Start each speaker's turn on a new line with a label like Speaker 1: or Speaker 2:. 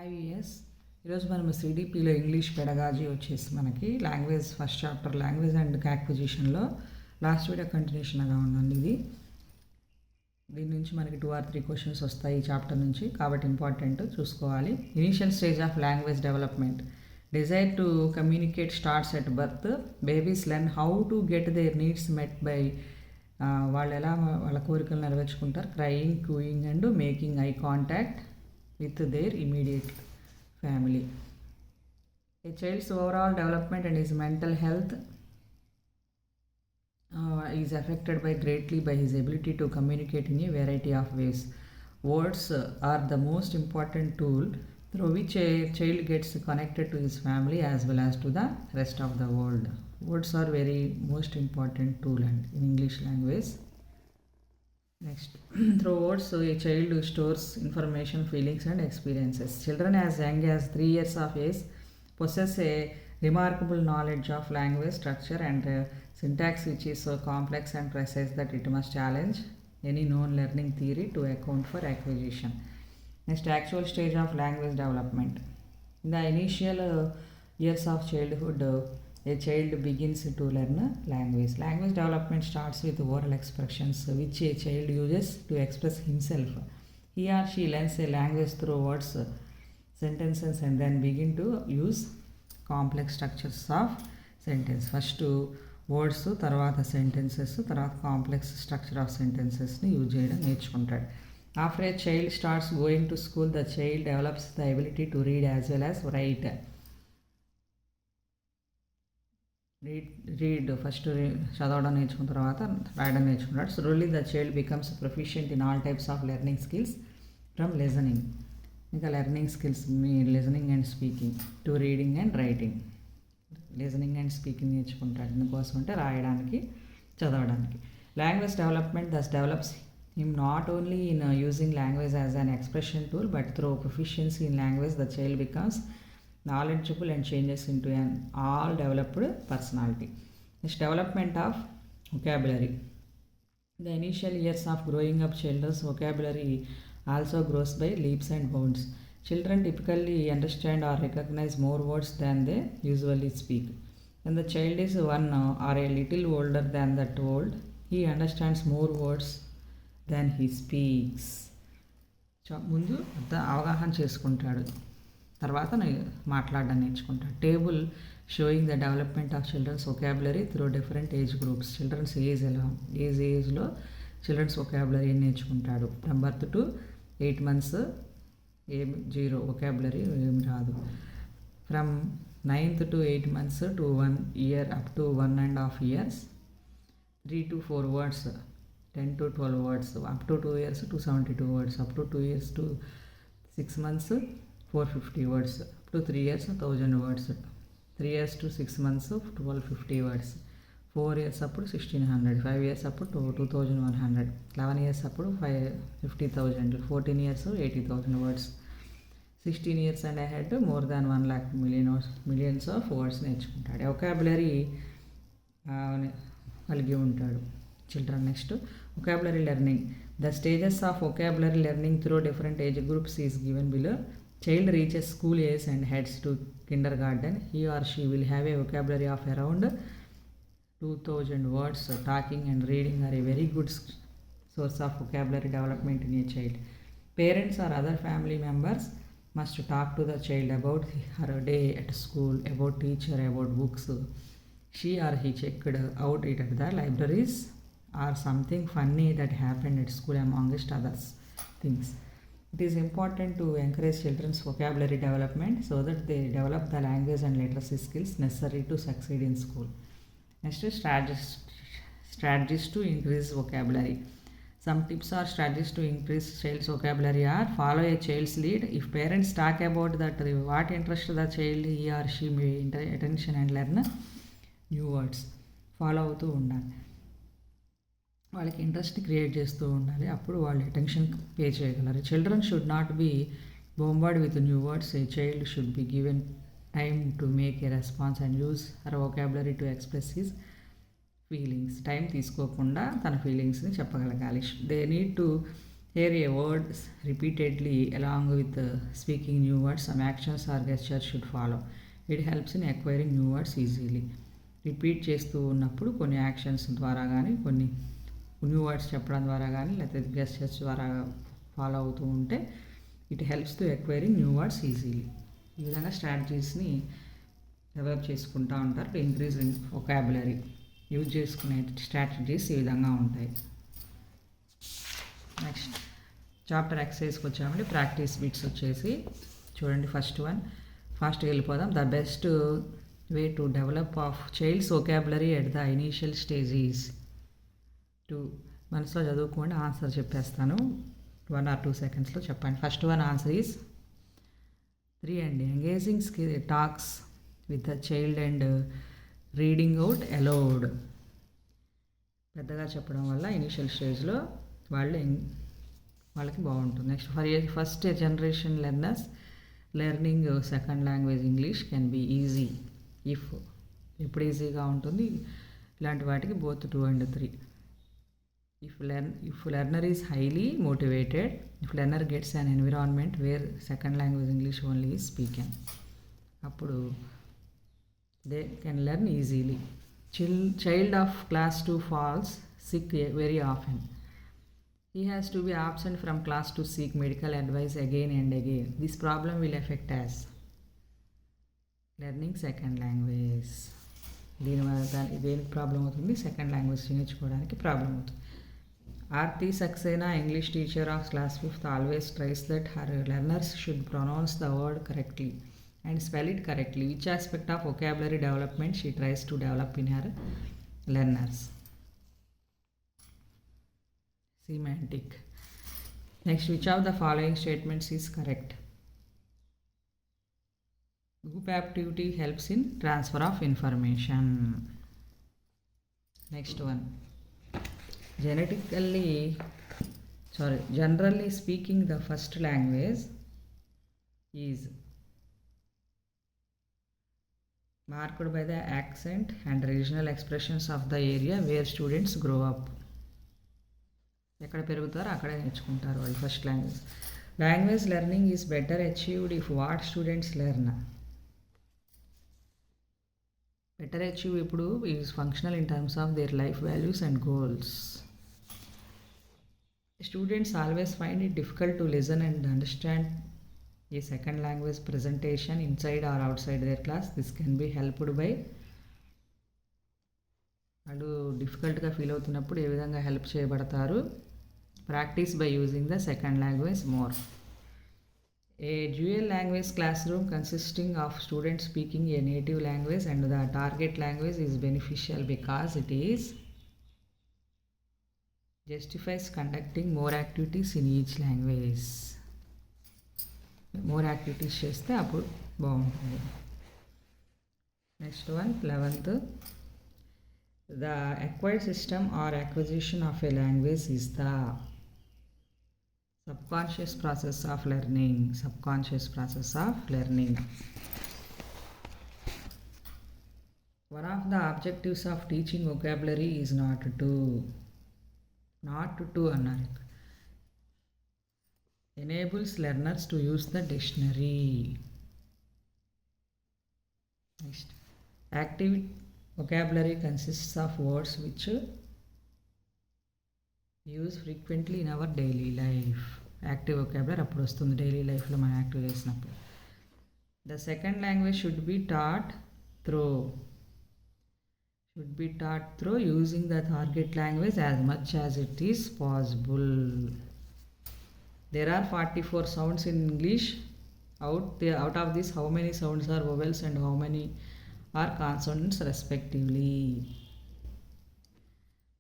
Speaker 1: IVS ఈరోజు మనం సిడిపిలో English pedagogy వచ్చేసి మనకి language first chapter language and యాక్విజిషన్లో లాస్ట్ వీడియో కంటిన్యూషన్గా ఉందండి ఇది. దీని నుంచి మనకి 2 or 3 క్వశ్చన్స్ వస్తాయి ఈ చాప్టర్ నుంచి, కాబట్టి ఇంపార్టెంట్ చూసుకోవాలి. Initial stage of language development. Desire to communicate starts at birth. Babies learn how to get their needs met by వాళ్ళు ఎలా వాళ్ళ కోరికలు నెరవేర్చుకుంటారు. Crying, cueing and making eye contact with their immediate family. A child's overall development and his mental health is affected greatly by his ability to communicate in a variety of ways. Words are the most important tool through which a child gets connected to his family as well as to the rest of the world. Words are very most important tool and in English language. Next, through words, a child stores information, feelings and experiences. Children as young as 3 years of age possess a remarkable knowledge of language structure and syntax, which is so complex and precise that it must challenge any known learning theory to account for acquisition. Next, actual stage of language development. In the initial years of childhood, a child begins to learn language. Language development starts with oral expressions which a child uses to express himself. He or she learns a language through words, sentences and then begin to use complex structures of sentence. First words, తర్వాత sentences, తర్వాత complex structure of sentences ని use చేయడం నేర్చుకుంటాడు. After a child starts going to school, the child develops the ability to read as well as write. Read first చదవడం నేర్చుకున్న తర్వాత రాయడం నేర్చుకుంటాడు. Slowly the child becomes proficient in all types of learning skills from listening. ఇంకా learning skills మీ listening and speaking to reading and writing. Listening and speaking నేర్చుకుంటాడు, ఎందుకోసం అంటే రాయడానికి చదవడానికి. Language development thus develops him not only in using language as an expression tool but through proficiency in language the child becomes knowledgeable and changes into an all developed personality. Next, development of vocabulary. The initial years of growing up, children's vocabulary also grows by leaps and bounds. Children typically understand or recognize more words than they usually speak. When the child is 1 or a little older than that old, he understands more words than he speaks. ముందు అవగాహన చేసుకుంటాడు, తర్వాత మాట్లాడడం నేర్చుకుంటాడు. Table showing the development of children's vocabulary through different age groups. Children's age ఎలా ఏజ్లో children's vocabulary నేర్చుకుంటాడు. From birth to 8 months ఏమి 0 వొకాబులరీ ఏమి రాదు. From 9th to 8 months to 1 year up to 1.5 years 3 to 4 words, 10 to 12 words, up to 2 years 272 words, up to 2 years to 6 months 450 words, up to 3 years 1000 words, 3 years to 6 months 1250 words, 4 years అప్పుడు 1600, 5 years అప్పుడు 2100, 11 years అప్పుడు 50,000, 14 years 80,000 words, 16 years and ahead more than 1 lakh millions of words నేర్చుకుంటాడు. Vocabulary కలిగి ఉంటాడు children. Next, vocabulary learning. The stages of vocabulary learning through different age groups is given below. Child reaches school age and heads to kindergarten. He or she will have a vocabulary of around 2000 words. Talking and reading are a very good source of vocabulary development in a child. Parents or other family members must talk to the child about her day at school, about teacher, about books she or he checked out it at the libraries, or something funny that happened at school, amongst others things. It is important to encourage children's vocabulary development so that they develop the language and literacy skills necessary to succeed in school. Next is strategies to increase vocabulary. Some tips or strategies to increase child's vocabulary are: follow a child's lead. If parents talk about that what interests the child, he or she may attention and learn new words. Follow అవుతూ ఉండాలి, వాళ్ళకి interest create చేస్తూ ఉండాలి, అప్పుడు వాళ్ళు attention pay చేయగలరు. Children should not be bombard with new words. A child should be given time to make a response and use her vocabulary to express his feelings. Time తీసుకోకుండా తన ఫీలింగ్స్ని చెప్పగలగాలి. They need to Here a word repeatedly along with speaking new words, some actions or gestures should follow. It helps in acquiring new words easily. Repeat చేస్తూ ఉన్నప్పుడు కొన్ని actions ద్వారా కానీ కొన్ని న్యూ వర్డ్స్ చెప్పడం ద్వారా కానీ లేకపోతే గెస్టర్స్ ద్వారా ఫాలో అవుతూ ఉంటే it helps to acquiring new words easily. ఈ విధంగా స్ట్రాటజీస్ని డెవలప్ చేసుకుంటూ ఉంటారు to increase in vocabulary. Use చేసుకునే స్ట్రాటజీస్ ఈ విధంగా ఉంటాయి. నెక్స్ట్ చాప్టర్ ఎక్సర్సైజ్కి వచ్చామండి. ప్రాక్టీస్ బిట్స్ వచ్చేసి చూడండి. ఫస్ట్ వన్ ఫాస్ట్గా వెళ్ళిపోదాం. The best way to develop of child's vocabulary at the initial stage is to. మనసులో చదువుకోండి, ఆన్సర్ చెప్పేస్తాను. 1 or 2 secondsలో చెప్పండి. ఫస్ట్ వన్ ఆన్సర్ ఈజ్ 3 అండి. Engaging talks with the child and reading out aloud. పెద్దగా చెప్పడం వల్ల ఇనిషియల్ స్టేజ్లో వాళ్ళకి బాగుంటుంది. Next first generation learners learning second language English can be easy if. ఎప్పుడు ఈజీగా ఉంటుంది ఇలాంటి వాటికి both 2 and 3. If learner is highly motivated, if learner gets an environment where second language English only is spoken, appudu they can learn easily. Child of class 2 falls sick very often. He has to be absent from class to seek medical advice again and again. This problem will affect us learning second language. దీనివల్ల దేనికి problem అవుతుంది? Second language నేర్చుకోవడానికి problem అవుతుంది. Aarti Saxena, English teacher of class 5th, always tries that her learners should pronounce the word correctly and spell it correctly. Which aspect of vocabulary development she tries to develop in her learners? Semantic. Next, which of the following statements is correct? Group activity helps in transfer of information. Next one. Generally speaking, the first language is marked by the accent and regional expressions of the area where students grow up. ఎక్కడ పెరుగుతారో అక్కడే నేర్చుకుంటారు వాళ్ళు first language. Language learning is better achieved if what students learn. Better achieve ఇప్పుడు is functional in terms of their life values and goals. Students always find it difficult to listen and understand a second language presentation inside or outside their class. This can be helped by వాళ్ళు డిఫికల్ట్గా feel అవుతున్నప్పుడు ఏ విధంగా help చేయబడతారు? Practice by using the second language more. A dual language class room consisting of students speaking A native language and the target language is beneficial because it is justifies conducting more activities in each language. more activities చేస్తే అప్పుడు బాగుంటుంది. Next one 11th. The acquired system or acquisition of a language is the subconscious process of learning. Subconscious process of learning. One of the objectives of teaching vocabulary is not to అన్నారు. enables learners to use the dictionary. Next, active vocabulary consists of words which use frequently in our daily life. Active vocabulary అప్పుడు వస్తుంది daily లైఫ్లో మనం active చేసినప్పుడు. The second language should be taught through using the target language as much as it is possible. There are 44 sounds in English. Out of this, how many sounds are vowels and how many are consonants respectively?